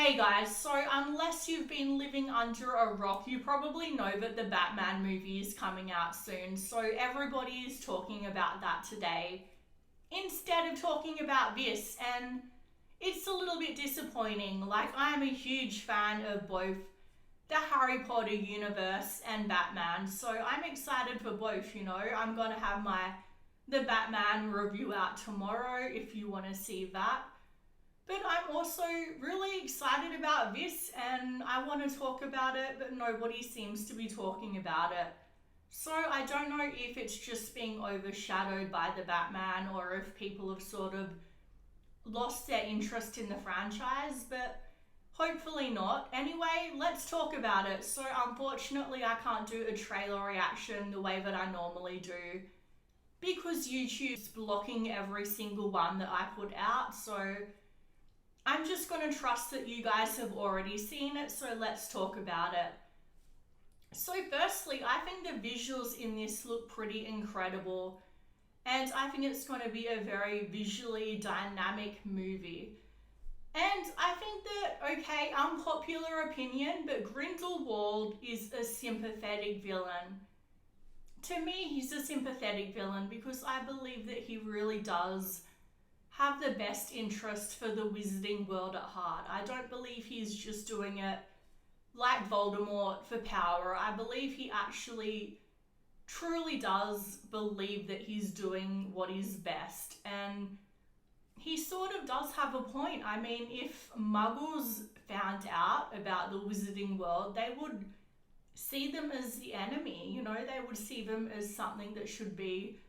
Hey guys, so unless you've been living under a rock, you probably know that the Batman movie is coming out soon, so everybody is talking about that today instead of talking about this, and it's a little bit disappointing. Like, I am a huge fan of both the Harry Potter universe and Batman, so I'm excited for both, you know. I'm gonna have the Batman review out tomorrow if you want to see that. But I'm also really excited about this and I want to talk about it, but nobody seems to be talking about it. So I don't know if it's just being overshadowed by the Batman or if people have sort of lost their interest in the franchise, but hopefully not. Anyway, let's talk about it. So unfortunately, I can't do a trailer reaction the way that I normally do because YouTube's blocking every single one that I put out. So I'm just going to trust that you guys have already seen it, so let's talk about it. So firstly, I think the visuals in this look pretty incredible, and I think it's going to be a very visually dynamic movie. And I think that, okay, unpopular opinion, but Grindelwald is a sympathetic villain. To me, he's a sympathetic villain because I believe that he really does have the best interest for the wizarding world at heart. I don't believe he's just doing it like Voldemort for power. I believe he actually truly does believe that he's doing what is best. And he sort of does have a point. I mean, if muggles found out about the wizarding world, they would see them as the enemy. You know, they would see them as something that should be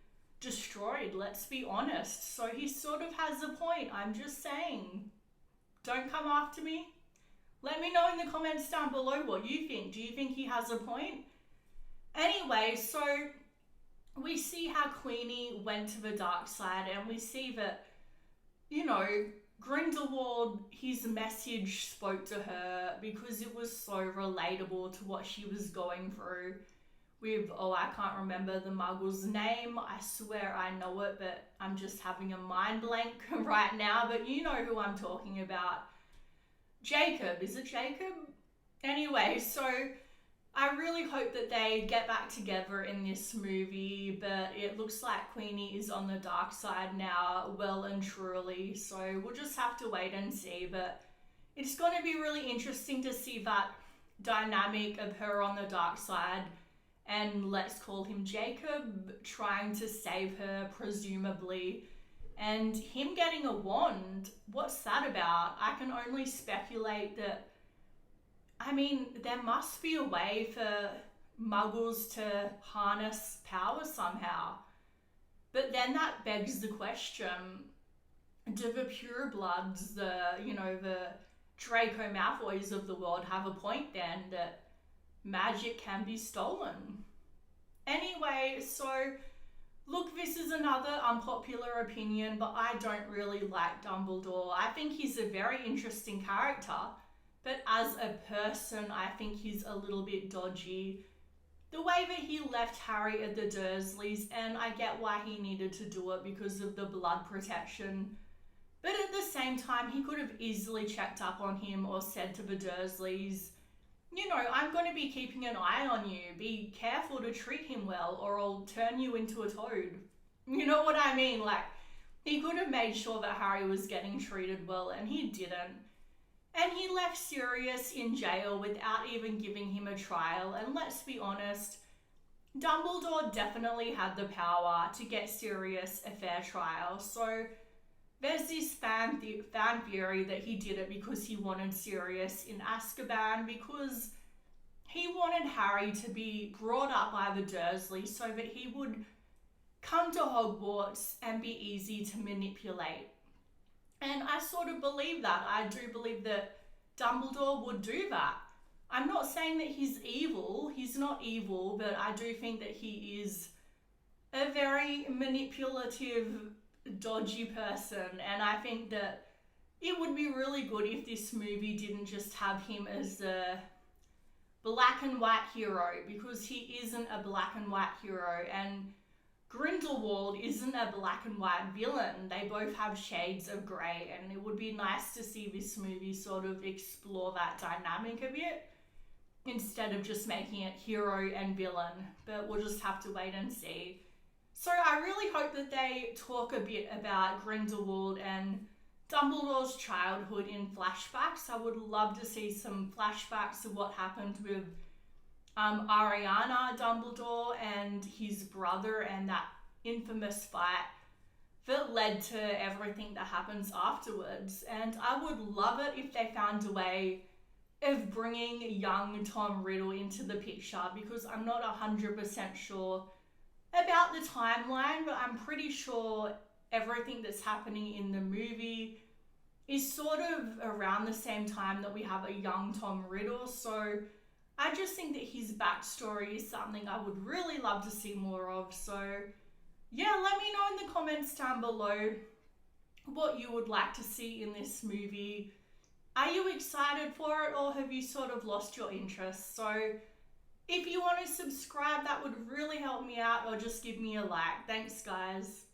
destroyed, let's be honest. So he sort of has a point. I'm just saying, don't come after me. Let me know in the comments down below what you think. Do you think he has a point? Anyway, so we see how Queenie went to the dark side, and we see that, you know, Grindelwald, his message spoke to her because it was so relatable to what she was going through with, I can't remember the muggle's name. I swear I know it, but I'm just having a mind blank right now. But you know who I'm talking about. Jacob. Is it Jacob? Anyway, so I really hope that they get back together in this movie, but it looks like Queenie is on the dark side now, well and truly. So we'll just have to wait and see. But it's going to be really interesting to see that dynamic of her on the dark side and let's call him Jacob trying to save her, presumably, and him getting a wand. What's that about? I can only speculate that, I mean, there must be a way for muggles to harness power somehow. But then that begs the question, do the purebloods, the Draco Malfoys of the world have a point then that magic can be stolen? Anyway, so look, this is another unpopular opinion, but I don't really like Dumbledore. I think he's a very interesting character, but as a person, I think he's a little bit dodgy. The way that he left Harry at the Dursleys, and I get why he needed to do it because of the blood protection, but at the same time, he could have easily checked up on him or said to the Dursleys, you know, I'm going to be keeping an eye on you. Be careful to treat him well or I'll turn you into a toad. You know what I mean? Like, he could have made sure that Harry was getting treated well, and he didn't. And he left Sirius in jail without even giving him a trial. And let's be honest, Dumbledore definitely had the power to get Sirius a fair trial. So there's this fan theory that he did it because he wanted Sirius in Azkaban, because he wanted Harry to be brought up by the Dursleys so that he would come to Hogwarts and be easy to manipulate. And I sort of believe that. I do believe that Dumbledore would do that. I'm not saying that he's evil. He's not evil, but I do think that he is a very manipulative, dodgy person, and I think that it would be really good if this movie didn't just have him as the black and white hero, because he isn't a black and white hero. And Grindelwald isn't a black and white villain. They both have shades of grey, and it would be nice to see this movie sort of explore that dynamic a bit instead of just making it hero and villain. But we'll just have to wait and see. So I really hope that they talk a bit about Grindelwald and Dumbledore's childhood in flashbacks. I would love to see some flashbacks of what happened with Ariana Dumbledore and his brother and that infamous fight that led to everything that happens afterwards. And I would love it if they found a way of bringing young Tom Riddle into the picture, because I'm not 100% sure about the timeline, but I'm pretty sure everything that's happening in the movie is sort of around the same time that we have a young Tom Riddle. So I just think that his backstory is something I would really love to see more of. So yeah, let me know in the comments down below what you would like to see in this movie. Are you excited for it, or have you sort of lost your interest? So if you want to subscribe, that would really help me out, or just give me a like. Thanks, guys.